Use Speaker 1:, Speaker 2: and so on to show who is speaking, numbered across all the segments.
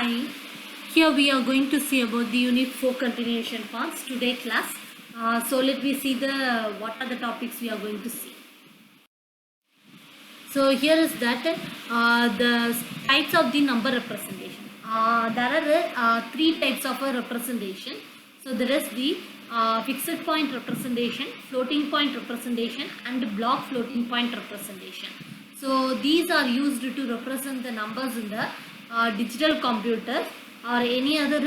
Speaker 1: Hi, here we are going to see about the Unit 4 continuation parts today class. So let me see what are the topics we are going to see. So here is that the types of the number representation. There are three types of a representation. So there is the fixed point representation, floating point representation and block floating point representation. So these are used to represent the numbers in the digital computer or any other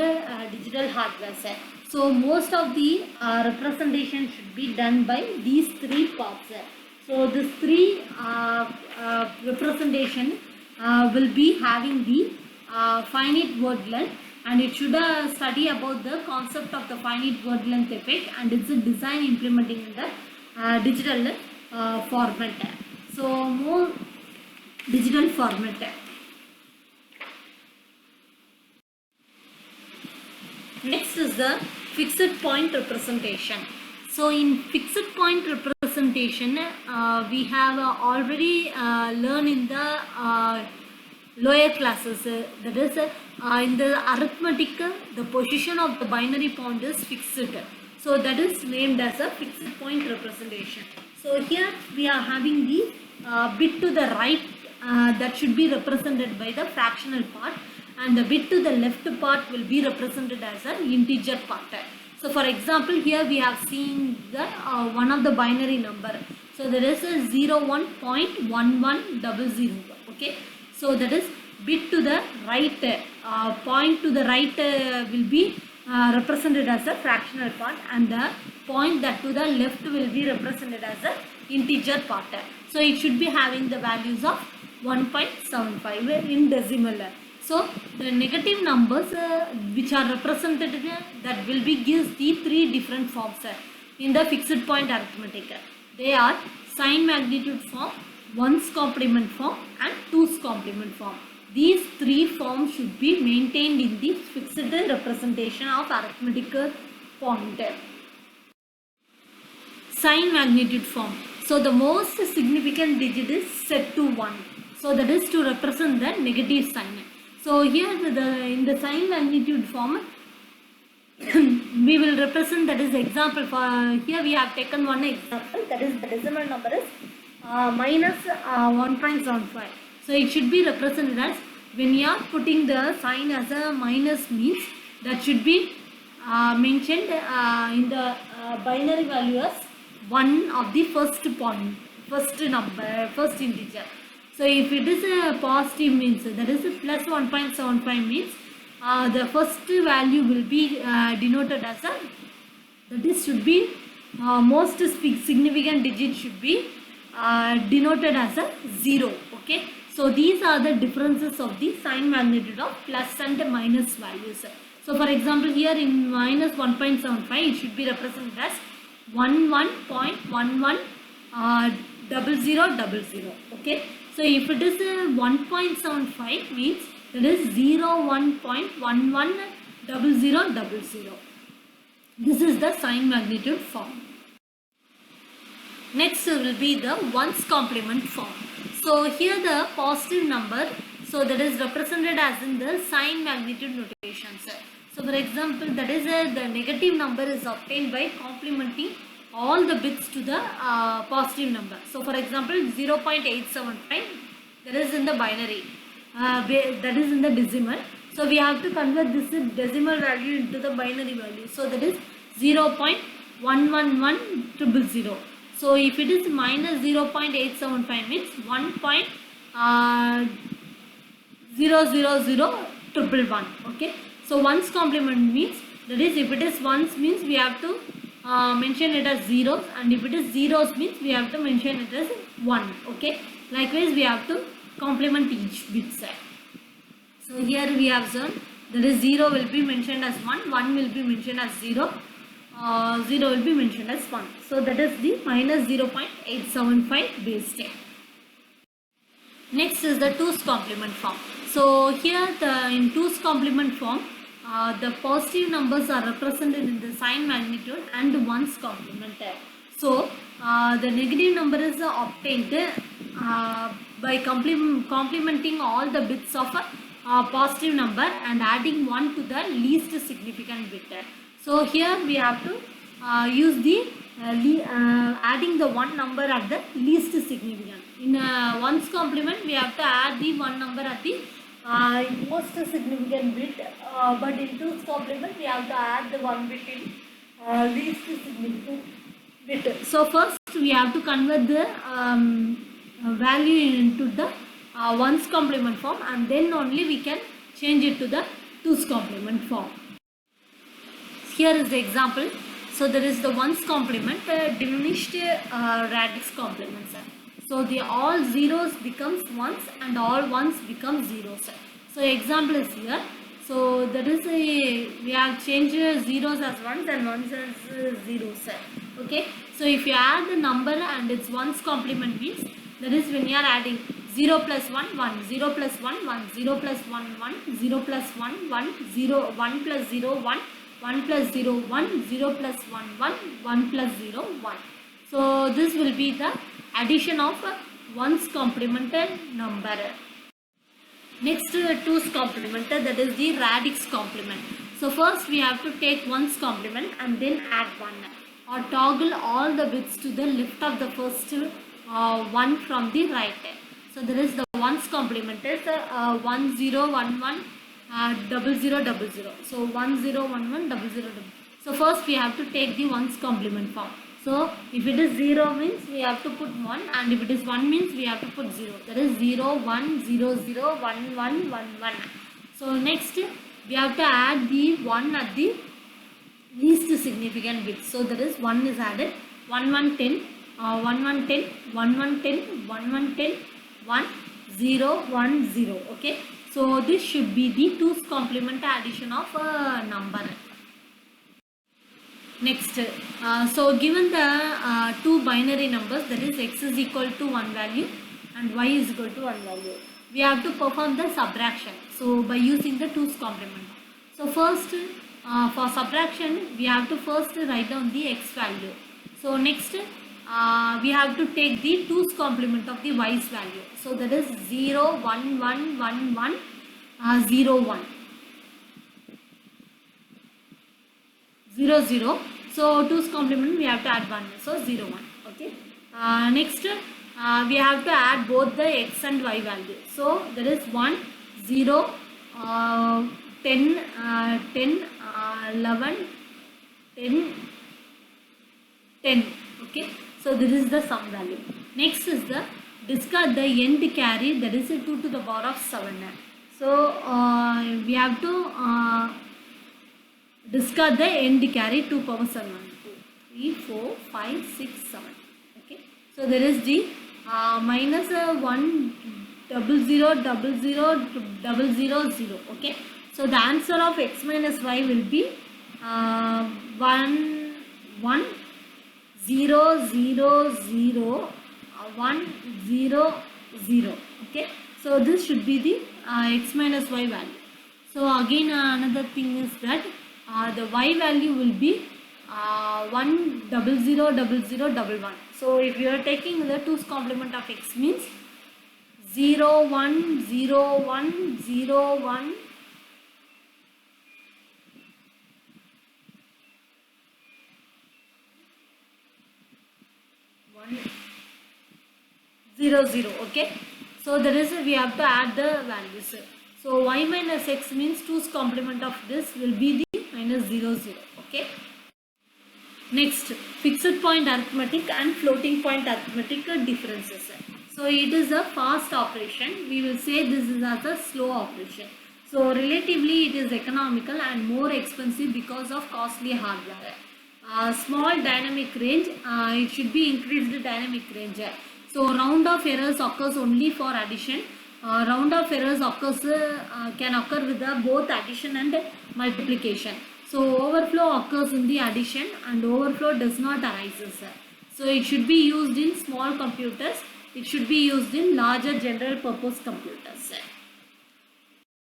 Speaker 1: digital hardware set. So most of the representation should be done by these three parts. So this three representation will be having the finite word length, and it should study about the concept of the finite word length effect and its design implementing in the digital format. So more digital format. Next is the fixed point representation. So in fixed point representation, we have already learned in the lower classes. That is, in the arithmetic, the position of the binary point is fixed. So that is named as a fixed point representation. So here we are having the bit to the right that should be represented by the fractional part, and the bit to the left part will be represented as an integer part. So for example, here we have seen the one of the binary number. So there is a 01.1100. Okay. So that is bit to the right, point to the right will be represented as a fractional part, and the point that to the left will be represented as a integer part. So it should be having the values of 1.75 in decimal. So the negative numbers which are represented that will be gives the three different forms in the fixed point arithmetic. They are sign magnitude form, ones complement form and twos complement form. These three forms should be maintained in the fixed representation of arithmetic point. Sign magnitude form. So the most significant digit is set to 1. So that is to represent the negative sign. So here in the sign magnitude form, we will represent, that is example for here we have taken one example, that is the decimal number is minus 1.75. So it should be represented as, when you are putting the sign as a minus means, that should be mentioned in the binary value as 1 of the first point, first number, first integer. So if it is a positive means, that is a plus 1.75 means the first value will be denoted as a, that is should be most significant digit should be denoted as a 0. Okay. So these are the differences of the sign magnitude of plus and minus values. So for example, here in minus 1.75 it should be represented as 11.110000. Okay. So if it is 1.75 means that is 01.110000. This is the sign magnitude form. Next will be the ones complement form. So here the positive number, so that is represented as in the sign magnitude notations. So for example, that is the negative number is obtained by complementing all the bits to the positive number. So for example, 0.875, that is in the binary, that is in the decimal. So we have to convert this decimal value into the binary value. So that is 0.111000. So if it is minus 0.875 means 1.000111. Okay. So ones complement means, that is if it is ones means we have to mention it as zeros, and if it is zeros means we have to mention it as 1. Okay. Likewise we have to complement each bit set. So here we have shown, that is 0 will be mentioned as 1, 1 will be mentioned as 0, 0 will be mentioned as 1. So that is the minus 0.875 base 10. Next is the twos complement form. So here in twos complement form, the positive numbers are represented in the sign magnitude and ones complement. So the negative number is obtained by complementing all the bits of positive number and adding 1 to the least significant bit. So here we have to use the adding the one number at the least significant. In ones complement, we have to add the one number at the most significant bit, but in two's complement, we have to add the one bit in least significant bit. So first we have to convert the value into the ones complement form, and then only we can change it to the two's complement form. Here is the example. So there is the ones complement, diminished radix complement. So the all zeros becomes ones and all ones become zeros. So example is here. So there is we have changed zeros as ones and ones as zeros. Okay. So if you add the number and its ones complement means, that is when you are adding 0 plus 1, 1, 0 plus 1, 1, 0 plus 1, 1, 0 plus 1, 1, 0, 1 plus 0, 1, 1 plus 0, 1, 0 plus 1, 1, 1 plus 0, 1. So this will be the addition of ones complemented number. Next, two's complement, that is the radix complement. So first we have to take ones complement and then add 1, or toggle all the bits to the left of the first one from the right. So there is the ones complement is 1 0 1 1 0 0 0 0. So 1 0 1 1 0 0 0. So first we have to take the ones complement form. So if it is 0 means we have to put 1, and if it is 1 means we have to put 0. That is 0 1 0 0 1 1 1 1. So next we have to add the 1 at the least significant bit. So that is 1 is added, 1 1 10, 1 1 10, 1 1 10, 1 1 10, 1 0 1 0. Okay. So this should be the two's complement addition of a number. Next, so given the two binary numbers, that is x is equal to 1 value and y is equal to 1 value, we have to perform the subtraction. So by using the two's complement. So first for subtraction we have to first write down the x value. So next we have to take the two's complement of the y's value. So that is 0 1 1 1 1 0 1 0 0. So two's complement we have to add 1. So 0 1. Okay. Next we have to add both the x and y value. So there is 1 0 10 10 11 10 10. Okay. So this is the sum value. Next is the discard the end carry, that is 2 to the power of 7. So we have to discard the end carry 2 power 7. 2, 3, 4, 5, 6, 7. Okay. So there is the minus 1 0 0 0 0 0 0 0. Okay. So the answer of x minus y will be 1 1 0 0 0 1 0 0. Okay. So this should be the x minus y value. So again another thing is that the y value will be 1 0 0 0 0 1 1. So if you are taking the two's complement of x means 0 1 0 1 0 1 0 0. Okay. So there is we have to add the values. So y minus x means two's complement of this will be the minus 0 0. Okay. Next, fixed point arithmetic and floating point arithmetic differences. So it is a fast operation. We will say this is as a slow operation. So relatively it is economical and more expensive because of costly hardware. Small dynamic range, it should be increased dynamic range. So round of errors occurs only for addition. Round of errors occurs can occur with both addition and multiplication. So overflow occurs in the addition and overflow does not arise. So it should be used in small computers. It should be used in larger general purpose computers.